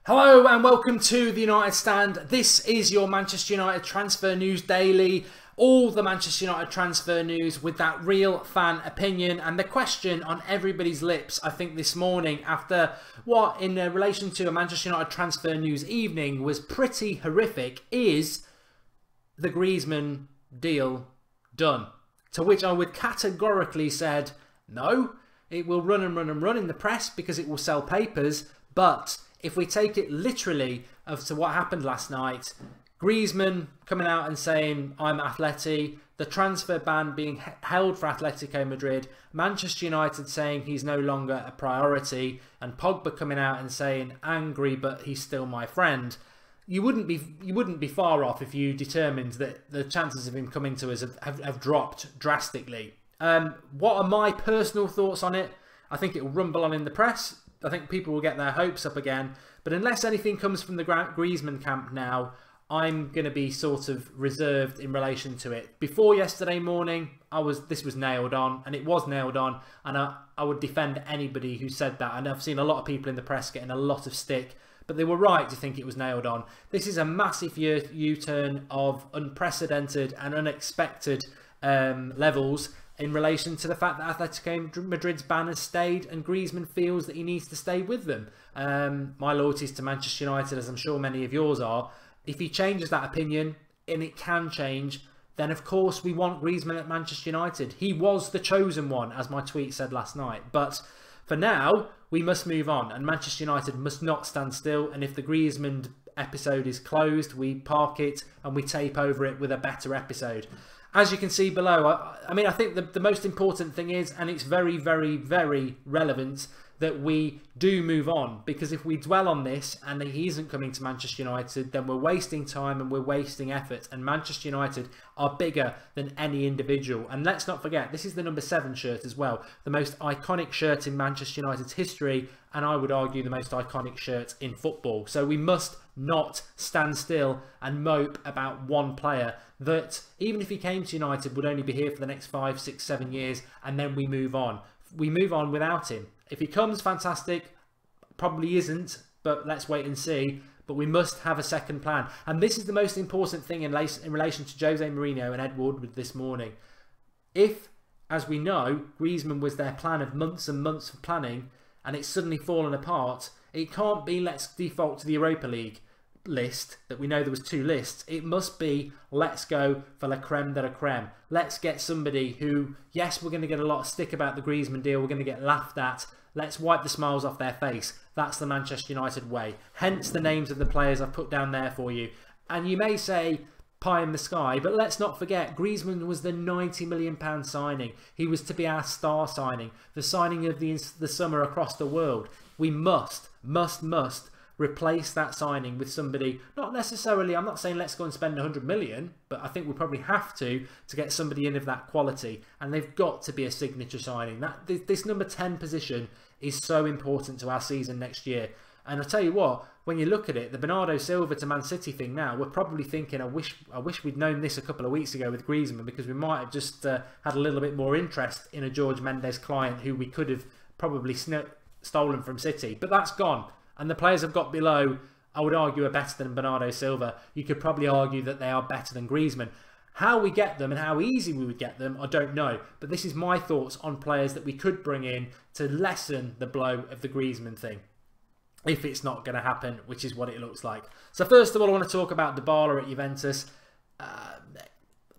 Hello and welcome to the United Stand. This is your Manchester United transfer news daily. All the Manchester United transfer news with that real fan opinion. And the question on everybody's lips, I think this morning, after what in relation to a Manchester United transfer news evening was pretty horrific, is the Griezmann deal done? To which I would categorically said, no, it will run and run and run in the press because it will sell papers. But if we take it literally as to what happened last night, Griezmann coming out and saying, I'm Atleti, the transfer ban being held for Atletico Madrid, Manchester United saying he's no longer a priority, and Pogba coming out and saying, angry, but he's still my friend. You wouldn't be far off if you determined that the chances of him coming to us have dropped drastically. What are my personal thoughts on it? I think it will rumble on in the press. I think people will get their hopes up again. But unless anything comes from the Griezmann camp now, I'm going to be sort of reserved in relation to it. Before yesterday morning, this was nailed on, and it was nailed on, and I would defend anybody who said that. And I've seen a lot of people in the press getting a lot of stick, but they were right to think it was nailed on. This is a massive U-turn of unprecedented and unexpected levels in relation to the fact that Atletico Madrid's ban has stayed and Griezmann feels that he needs to stay with them. My loyalties to Manchester United, as I'm sure many of yours are, if he changes that opinion, and it can change, then of course we want Griezmann at Manchester United. He was the chosen one, as my tweet said last night. But for now, we must move on, and Manchester United must not stand still. And if the Griezmann episode is closed, we park it and we tape over it with a better episode. As you can see below, I mean, I think the most important thing is, and it's very, very, very relevant, that we do move on. Because if we dwell on this and he isn't coming to Manchester United, then we're wasting time and we're wasting effort. And Manchester United are bigger than any individual. And let's not forget, this is the number 7 shirt as well. The most iconic shirt in Manchester United's history. And I would argue the most iconic shirt in football. So we must not stand still and mope about one player that, even if he came to United, would only be here for the next 5, 6, 7 years, and then we move on. We move on without him. If he comes, fantastic. Probably isn't, but let's wait and see. But we must have a second plan. And this is the most important thing in relation to Jose Mourinho and Ed Woodward this morning. If, as we know, Griezmann was their plan of months and months of planning, and it's suddenly fallen apart, it can't be let's default to the Europa League list, that we know there was 2 lists. It must be let's go for la creme de la creme. Let's get somebody who, yes, we're going to get a lot of stick about the Griezmann deal, we're going to get laughed at. Let's wipe the smiles off their face. That's the Manchester United way. Hence the names of the players I've put down there for you. And you may say pie in the sky, but let's not forget Griezmann was the £90 million signing. He was to be our star signing, the signing of the summer across the world. We must replace that signing with somebody, not necessarily, I'm not saying let's go and spend 100 million, but I think we probably have to get somebody in of that quality, and they've got to be a signature signing. This number 10 position is so important to our season next year. And I'll tell you what, when you look at it, the Bernardo Silva to Man City thing now, we're probably thinking, I wish we'd known this a couple of weeks ago with Griezmann, because we might have just had a little bit more interest in a George Mendes client who we could have probably stolen from City. But that's gone. And the players I've got below, I would argue, are better than Bernardo Silva. You could probably argue that they are better than Griezmann. How we get them and how easy we would get them, I don't know. But this is my thoughts on players that we could bring in to lessen the blow of the Griezmann thing, if it's not going to happen, which is what it looks like. So first of all, I want to talk about Dybala at Juventus.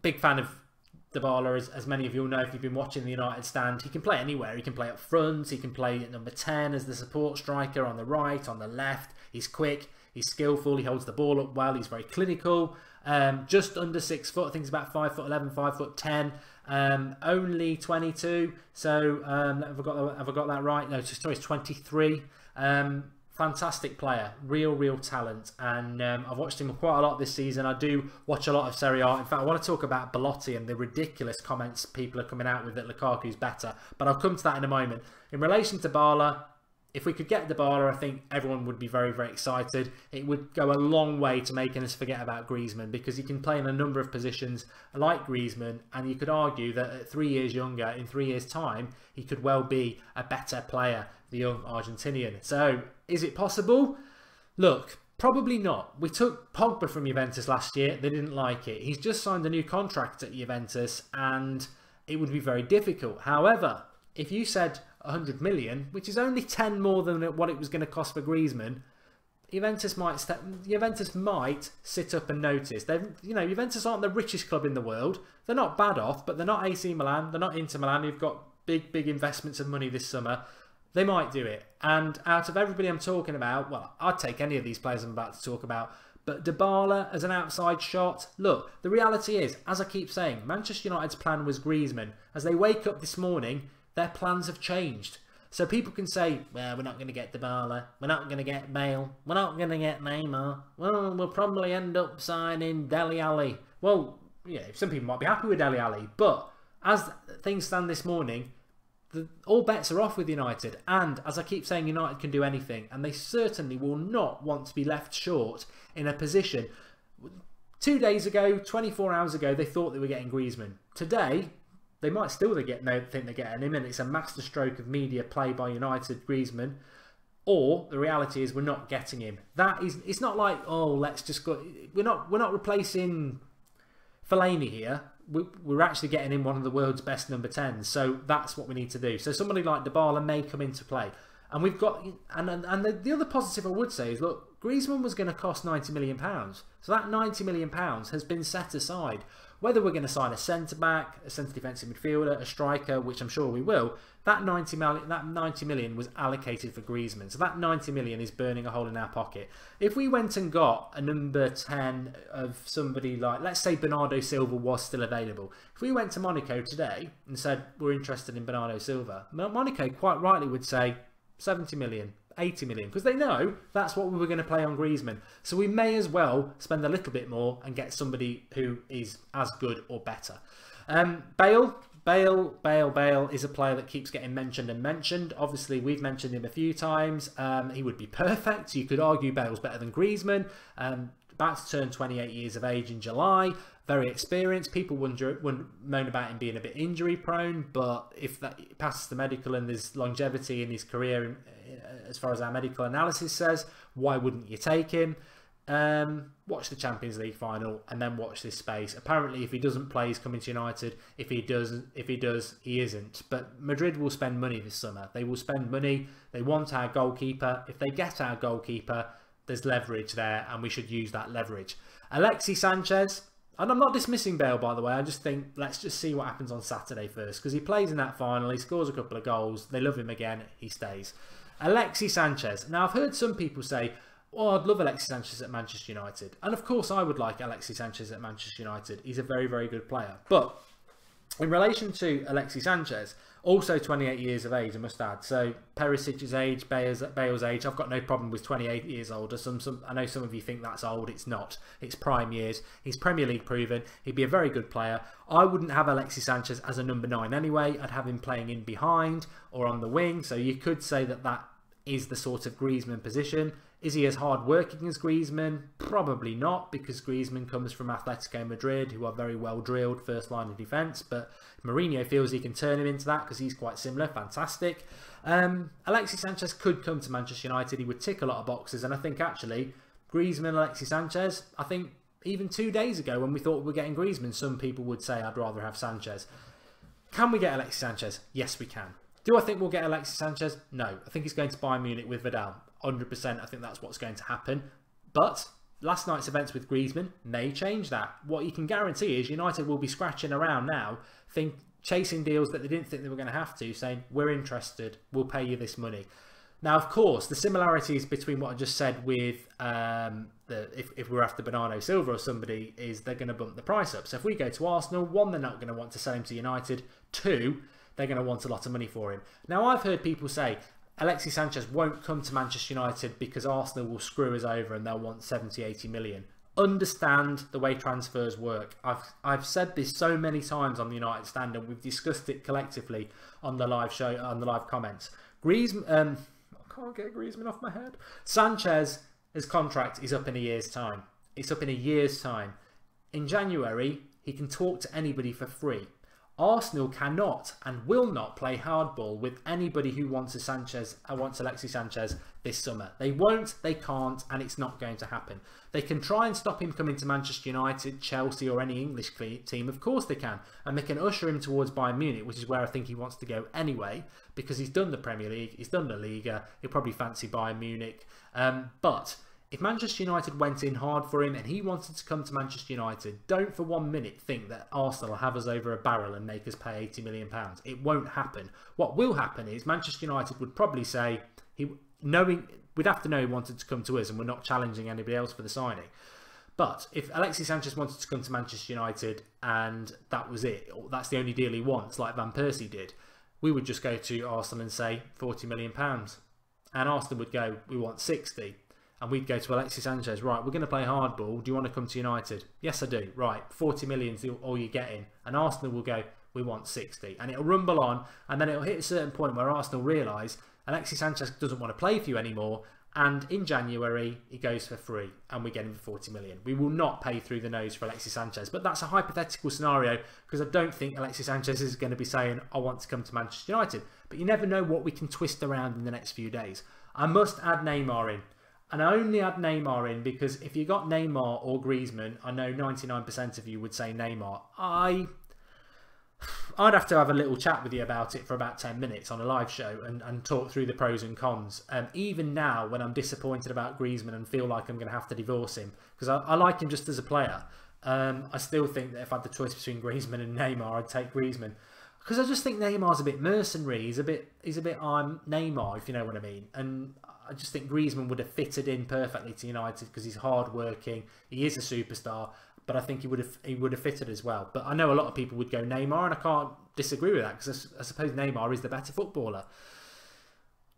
Big fan of Dybala, as many of you will know if you've been watching the United Stand. He can play anywhere. He can play up front, he can play at number 10 as the support striker, on the right, on the left. He's quick, he's skillful, he holds the ball up well, he's very clinical. Just under 6 foot, I think he's about 5'11", 5'10", only 22. So have I got that right? No, sorry, it's 23. Fantastic player, real talent, and I've watched him quite a lot this season. I do watch a lot of Serie A. In fact, I want to talk about Belotti and the ridiculous comments people are coming out with that Lukaku's better, but I'll come to that in a moment. In relation to Dybala, if we could get Dybala, I think everyone would be very excited. It would go a long way to making us forget about Griezmann, because he can play in a number of positions like Griezmann, and you could argue that at 3 years younger, in 3 years' time, he could well be a better player, the young Argentinian. So, is it possible? Look, probably not. We took Pogba from Juventus last year. They didn't like it. He's just signed a new contract at Juventus and it would be very difficult. However, if you said 100 million, which is only 10 more than what it was going to cost for Griezmann, Juventus might sit up and notice. Juventus aren't the richest club in the world. They're not bad off, but they're not AC Milan. They're not Inter Milan, who've got big investments of money this summer. They might do it. And out of everybody I'm talking about, well, I'd take any of these players I'm about to talk about. But Dybala as an outside shot. Look, the reality is, as I keep saying, Manchester United's plan was Griezmann. As they wake up this morning, their plans have changed. So people can say, well, we're not going to get Dybala, we're not going to get Bale, we're not going to get Neymar, well, we'll probably end up signing Dele Alli. Well, yeah, some people might be happy with Dele Alli, but as things stand this morning, all bets are off with United. And as I keep saying, United can do anything, and they certainly will not want to be left short in a position. 2 days ago, 24 hours ago, they thought they were getting Griezmann. Today, they might still think they're getting him, and it's a masterstroke of media play by United, Griezmann. Or the reality is we're not getting him. It's not like, oh, let's just go. We're not replacing Fellaini here. We're actually getting in one of the world's best number 10s. So that's what we need to do. So somebody like Dybala may come into play. And we've got, and the other positive I would say is, look, Griezmann was going to cost £90 million. So that £90 million has been set aside. Whether we're going to sign a centre-back, a centre defensive midfielder, a striker, which I'm sure we will, that 90 million was allocated for Griezmann. So that 90 million is burning a hole in our pocket. If we went and got a number 10 of somebody like, let's say Bernardo Silva was still available. If we went to Monaco today and said, we're interested in Bernardo Silva, Monaco quite rightly would say 70 million. 80 million, because they know that's what we were going to play on Griezmann. So we may as well spend a little bit more and get somebody who is as good or better. Bale is a player that keeps getting mentioned and mentioned. Obviously, we've mentioned him a few times. He would be perfect. You could argue Bale's better than Griezmann. About to turn 28 years of age in July. Very experienced. People wouldn't moan about him being a bit injury prone, but if that passes the medical and there's longevity in his career, as far as our medical analysis says, why wouldn't you take him? Watch the Champions League final and then watch this space. Apparently, if he doesn't play, he's coming to United. If he does, he isn't. But Madrid will spend money this summer. They will spend money. They want our goalkeeper. If they get our goalkeeper, there's leverage there, and we should use that leverage. Alexis Sanchez. And I'm not dismissing Bale, by the way. I just think, let's just see what happens on Saturday first. Because he plays in that final. He scores a couple of goals. They love him again. He stays. Alexis Sanchez. Now, I've heard some people say, oh, I'd love Alexis Sanchez at Manchester United. And of course, I would like Alexis Sanchez at Manchester United. He's a very, very good player. But in relation to Alexis Sanchez, also 28 years of age, I must add. So Perisic's age, Bale's age. I've got no problem with 28 years older. I know some of you think that's old. It's not. It's prime years. He's Premier League proven. He'd be a very good player. I wouldn't have Alexis Sanchez as a number 9 anyway. I'd have him playing in behind or on the wing. So you could say that that is the sort of Griezmann position. Is he as hard working as Griezmann? Probably not, because Griezmann comes from Atletico Madrid, who are very well drilled first line of defence. But Mourinho feels he can turn him into that because he's quite similar. Fantastic. Alexis Sanchez could come to Manchester United. He would tick a lot of boxes. And I think actually, Griezmann, Alexis Sanchez, I think even 2 days ago when we thought we were getting Griezmann, some people would say I'd rather have Sanchez. Can we get Alexis Sanchez? Yes, we can. Do I think we'll get Alexis Sanchez? No. I think he's going to Bayern Munich with Vidal. 100%. I think that's what's going to happen. But last night's events with Griezmann may change that. What you can guarantee is United will be scratching around now, chasing deals that they didn't think they were going to have to, saying, we're interested, we'll pay you this money. Now, of course, the similarities between what I just said with if we're after Bernardo Silva or somebody is they're going to bump the price up. So if we go to Arsenal, 1, they're not going to want to sell him to United. 2, they're going to want a lot of money for him. Now, I've heard people say Alexis Sanchez won't come to Manchester United because Arsenal will screw us over and they'll want 70, 80 million. Understand the way transfers work. I've said this so many times on the United Stand, and we've discussed it collectively on the live show, on the live comments. Griezmann, I can't get Griezmann off my head. Sanchez, his contract is up in a year's time. It's up in a year's time. In January, he can talk to anybody for free. Arsenal cannot and will not play hardball with anybody who wants Alexis Sanchez this summer. They won't, they can't, and it's not going to happen. They can try and stop him coming to Manchester United, Chelsea or any English team. Of course they can. And they can usher him towards Bayern Munich, which is where I think he wants to go anyway, because he's done the Premier League, he's done the Liga, he'll probably fancy Bayern Munich. But if Manchester United went in hard for him and he wanted to come to Manchester United, don't for 1 minute think that Arsenal will have us over a barrel and make us pay £80 million. It won't happen. What will happen is Manchester United would probably say, we'd have to know he wanted to come to us and we're not challenging anybody else for the signing. But if Alexis Sanchez wanted to come to Manchester United and that was it, or that's the only deal he wants, like Van Persie did, we would just go to Arsenal and say £40 million. And Arsenal would go, we want 60. And we'd go to Alexis Sanchez, right, we're going to play hardball. Do you want to come to United? Yes, I do. Right, 40 million is all you're getting. And Arsenal will go, we want 60. And it'll rumble on. And then it'll hit a certain point where Arsenal realise Alexis Sanchez doesn't want to play for you anymore. And in January, he goes for free. And we get him for 40 million. We will not pay through the nose for Alexis Sanchez. But that's a hypothetical scenario because I don't think Alexis Sanchez is going to be saying, I want to come to Manchester United. But you never know what we can twist around in the next few days. I must add Neymar in. And I only add Neymar in because if you got Neymar or Griezmann, I know 99% of you would say Neymar. I'd have to have a little chat with you about it for about 10 minutes on a live show and talk through the pros and cons. Even now, when I'm disappointed about Griezmann and feel like I'm going to have to divorce him, because I like him just as a player, I still think that if I had the choice between Griezmann and Neymar, I'd take Griezmann. Because I just think Neymar's a bit mercenary. He's a bit Neymar, if you know what I mean. And I just think Griezmann would have fitted in perfectly to United because he's hard-working. He is a superstar, but I think he would have fitted as well. But I know a lot of people would go Neymar, and I can't disagree with that because I suppose Neymar is the better footballer.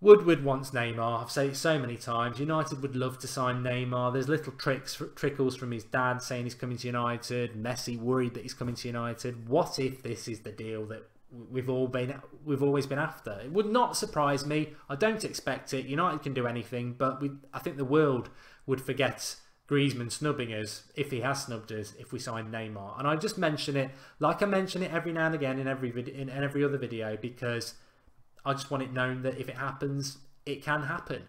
Woodward wants Neymar. I've said it so many times. United would love to sign Neymar. There's little trickles from his dad saying he's coming to United. Messi worried that he's coming to United. What if this is the deal that we've always been after? It would not surprise me. I don't expect it. United can do anything, but I think the world would forget Griezmann snubbing us, if he has snubbed us, if we sign Neymar. And I just mention it like I mention it every now and again in every other video, because I just want it known that if it happens, it can happen.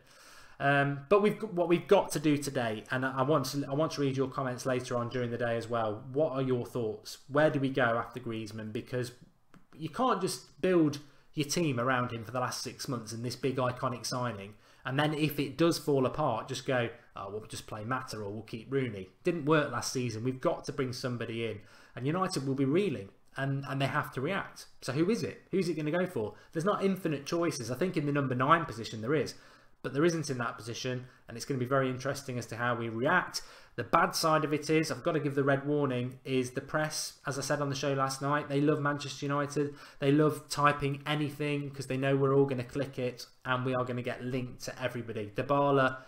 But what we've got to do today, and I want to read your comments later on during the day as well. What are your thoughts? Where do we go after Griezmann? Because you can't just build your team around him for the last 6 months and this big iconic signing, and then if it does fall apart, just go, oh, we'll just play Mata or we'll keep Rooney. Didn't work last season. We've got to bring somebody in, and United will be reeling. And they have to react. So who is it? Who's it going to go for? There's not infinite choices. I think in the number 9 position there is, but there isn't in that position, and it's going to be very interesting as to how we react. The bad side of it is, I've got to give the red warning, is the press. As I said on the show last night, they love Manchester United. They love typing anything because they know we're all going to click it and we are going to get linked to everybody. Dybala,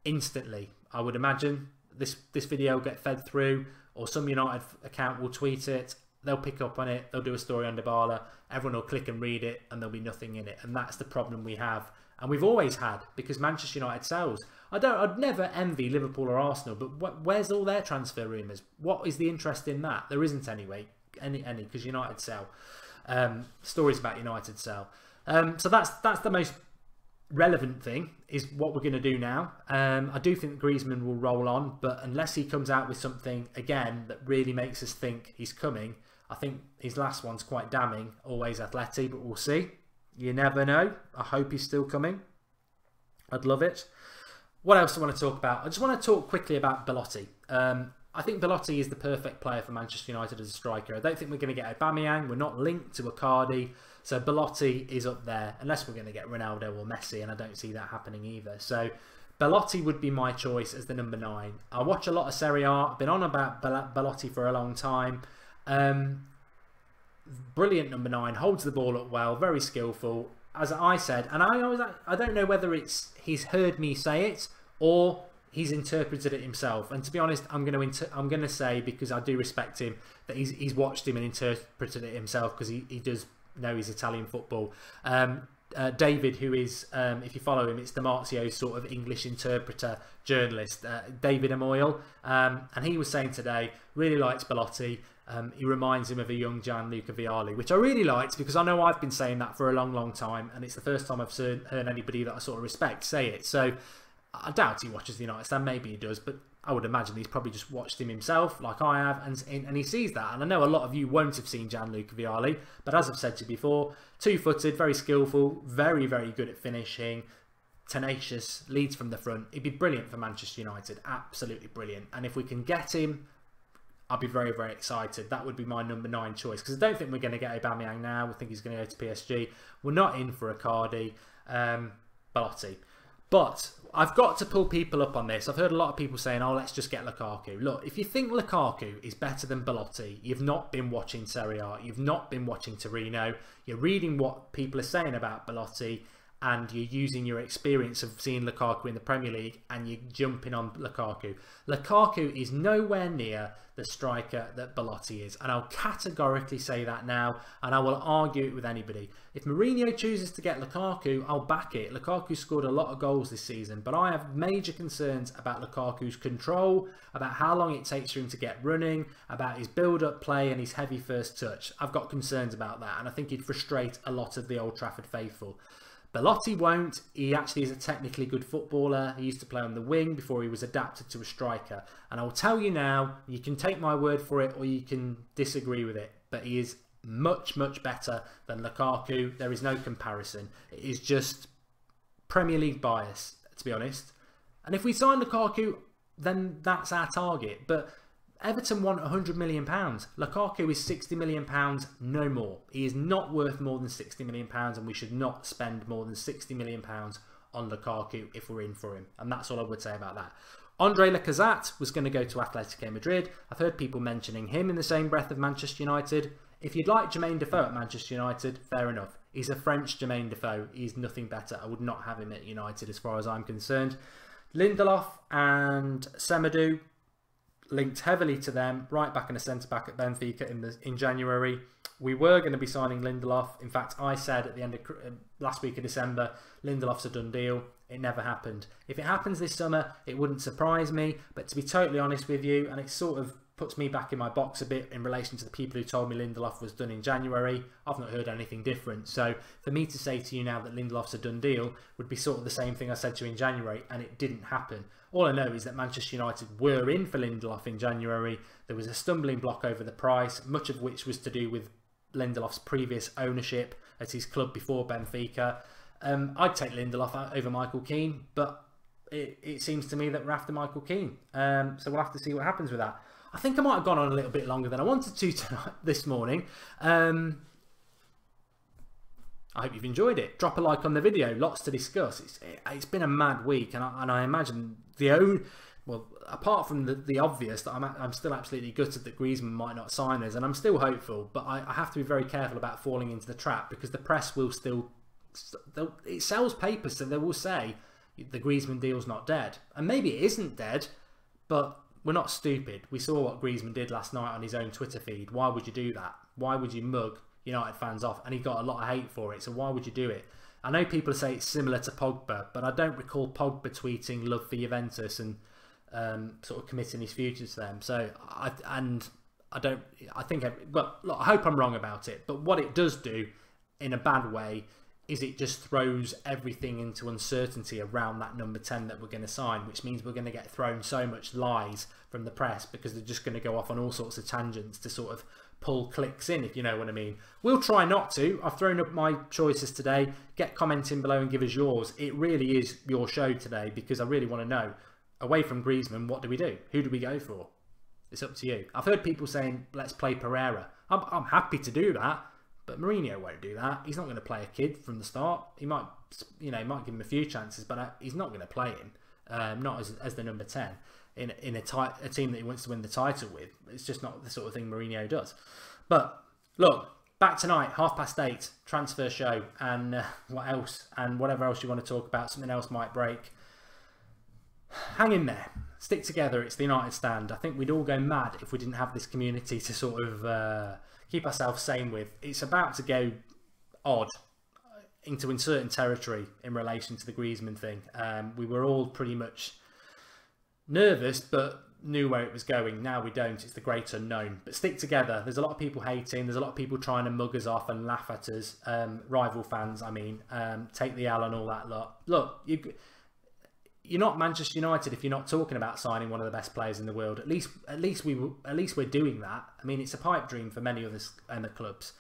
instantly, I would imagine this video will get fed through, or some United account will tweet it. They'll pick up on it, they'll do a story on Dybala, everyone will click and read it, and there'll be nothing in it. And that's the problem we have. And we've always had, because Manchester United sells. I'd never envy Liverpool or Arsenal, but where's all their transfer rumours? What is the interest in that? There isn't anyway, any, because United sell. Stories about United sell. So that's the most relevant thing, is what we're going to do now. I do think Griezmann will roll on, but unless he comes out with something, again, that really makes us think he's coming, I think his last one's quite damning. Always Atleti, but we'll see. You never know. I hope he's still coming. I'd love it. What else do I want to talk about? I just want to talk quickly about Belotti. I think Belotti is the perfect player for Manchester United as a striker. I don't think we're going to get Aubameyang. We're not linked to Icardi. So Belotti is up there, unless we're going to get Ronaldo or Messi, and I don't see that happening either. So Belotti would be my choice as the number 9. I watch a lot of Serie A. I've been on about Belotti for a long time. Brilliant number 9, holds the ball up well, very skillful, as I said. And I don't know whether he's heard me say it or he's interpreted it himself. And to be honest, I'm going to say, because I do respect him, that he's watched him and interpreted it himself, because he does know his Italian football. David, who is, if you follow him, it's the Marzio's sort of English interpreter journalist, David Amoyle, and he was saying today, really likes Belotti. He reminds him of a young Gianluca Vialli, which I really liked because I know I've been saying that for a long time, and it's the first time I've heard anybody that I sort of respect say it. So I doubt he watches the United stand. Maybe he does, but I would imagine he's probably just watched him himself like I have, and he sees that. And I know a lot of you won't have seen Gianluca Vialli, but as I've said to you before, two-footed, very skillful, very good at finishing, tenacious, leads from the front. He'd be brilliant for Manchester United, absolutely brilliant. And if we can get him, I'll be very excited. That would be my number 9 choice, because I don't think we're going to get Aubameyang now. We think he's going to go to PSG. We're not in for Icardi, Belotti. But I've got to pull people up on this. I've heard a lot of people saying, oh, let's just get Lukaku. Look, if you think Lukaku is better than Belotti, you've not been watching Serie A, you've not been watching Torino, you're reading what people are saying about Belotti, and you're using your experience of seeing Lukaku in the Premier League and you're jumping on Lukaku. Lukaku is nowhere near the striker that Belotti is. And I'll categorically say that now, and I will argue it with anybody. If Mourinho chooses to get Lukaku, I'll back it. Lukaku scored a lot of goals this season, but I have major concerns about Lukaku's control, about how long it takes for him to get running, about his build-up play and his heavy first touch. I've got concerns about that, and I think he'd frustrate a lot of the Old Trafford faithful. Belotti won't. He actually is a technically good footballer. He used to play on the wing before he was adapted to a striker. And I'll tell you now, you can take my word for it or you can disagree with it, but he is much better than Lukaku. There is no comparison. It is just Premier League bias, to be honest. And if we sign Lukaku, then that's our target. But Everton want £100 million. Lukaku is £60 million, no more. He is not worth more than £60 million, and we should not spend more than £60 million on Lukaku if we're in for him. And that's all I would say about that. Andre Lacazette was going to go to Atletico Madrid. I've heard people mentioning him in the same breath of Manchester United. If you'd like Jermaine Defoe at Manchester United, fair enough. He's a French Jermaine Defoe. He's nothing better. I would not have him at United as far as I'm concerned. Lindelof and Semedo, linked heavily to them, right back and a centre-back at Benfica in January. We were going to be signing Lindelof. In fact, I said at the end of last week of December, Lindelof's a done deal. It never happened. If it happens this summer, it wouldn't surprise me. But to be totally honest with you, and it sort of puts me back in my box a bit in relation to the people who told me Lindelof was done in January, I've not heard anything different. So for me to say to you now that Lindelof's a done deal would be sort of the same thing I said to you in January, and it didn't happen. All I know is that Manchester United were in for Lindelof in January. There was a stumbling block over the price, much of which was to do with Lindelof's previous ownership at his club before Benfica. I'd take Lindelof over Michael Keane, but it seems to me that we're after Michael Keane. So we'll have to see what happens with that. I think I might have gone on a little bit longer than I wanted to this morning. I hope you've enjoyed it. Drop a like on the video. Lots to discuss. It's been a mad week, and I imagine well, apart from the obvious, that I'm still absolutely gutted that Griezmann might not sign us, and I'm still hopeful, but I have to be very careful about falling into the trap, because the press will still... It sells papers, so they will say the Griezmann deal's not dead. And maybe it isn't dead, but we're not stupid. We saw what Griezmann did last night on his own Twitter feed. Why would you do that? Why would you mug United fans off? And he got a lot of hate for it, so why would you do it? I know people say it's similar to Pogba, but I don't recall Pogba tweeting love for Juventus and sort of committing his future to them. So I hope I'm wrong about it, but what it does do in a bad way is it just throws everything into uncertainty around that number 10 that we're going to sign, which means we're going to get thrown so much lies from the press, because they're just going to go off on all sorts of tangents to sort of pull clicks in, if you know what I mean. We'll try not to. I've thrown up my choices today. Get commenting below and give us yours. It really is your show today, because I really want to know, away from Griezmann, what do we do? Who do we go for? It's up to you. I've heard people saying, let's play Pereira. I'm happy to do that, but Mourinho won't do that. He's not going to play a kid from the start. He might, he might give him a few chances, but he's not going to play him. Not as the number 10 in a team that he wants to win the title with. It's just not the sort of thing Mourinho does. But look, back tonight, 8:30, transfer show, and what else? And whatever else you want to talk about, something else might break. Hang in there. Stick together. It's the United stand. I think we'd all go mad if we didn't have this community to sort of keep ourselves sane with. It's about to go odd into uncertain territory in relation to the Griezmann thing. We were all pretty much nervous, but knew where it was going. Now we don't. It's the great unknown. But stick together. There's a lot of people hating. There's a lot of people trying to mug us off and laugh at us. Rival fans, I mean. Take the L and all that lot. Look, you're not Manchester United if you're not talking about signing one of the best players in the world. At least we're doing that. I mean, it's a pipe dream for many others and the clubs.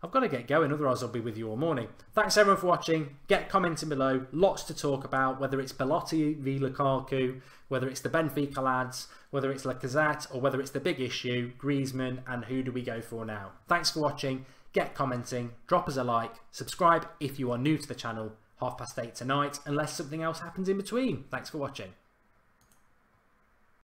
I've got to get going, otherwise I'll be with you all morning. Thanks everyone for watching. Get commenting below. Lots to talk about, whether it's Belotti v Lukaku, whether it's the Benfica lads, whether it's Lacazette, or whether it's the big issue, Griezmann, and who do we go for now. Thanks for watching. Get commenting. Drop us a like. Subscribe if you are new to the channel. 8:30 tonight, unless something else happens in between. Thanks for watching.